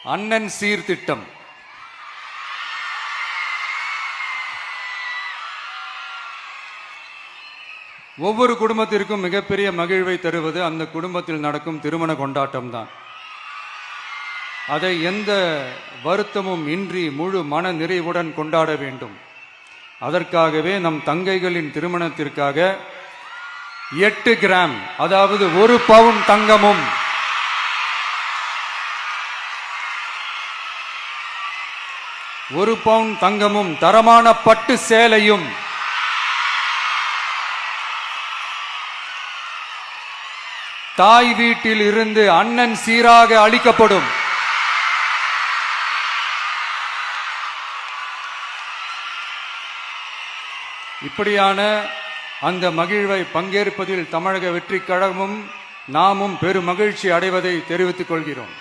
அண்ணன் சீர்திட்டம். ஒவ்வொரு குடும்பத்திற்கும் மிகப்பெரிய மகிழ்வை தருவது அந்த குடும்பத்தில் நடக்கும் திருமண கொண்டாட்டம் தான். அதை எந்த வருத்தமும் இன்றி முழு மன நிறைவுடன் கொண்டாட வேண்டும். அதற்காகவே நம் தங்கைகளின் திருமணத்திற்காக 8 கிராம், அதாவது 1 பவுன் தங்கமும் 1 பவுன் தங்கமும் தரமான பட்டு சேலையும் தாய் வீட்டில் இருந்து அண்ணன் சீராக அளிக்கப்படும். இப்படியான அந்த மகிழ்வை பங்கேற்பதில் தமிழக வெற்றிக் கழகமும் நாமும் பெரும் மகிழ்ச்சி அடைவதை தெரிவித்துக் கொள்கிறோம்.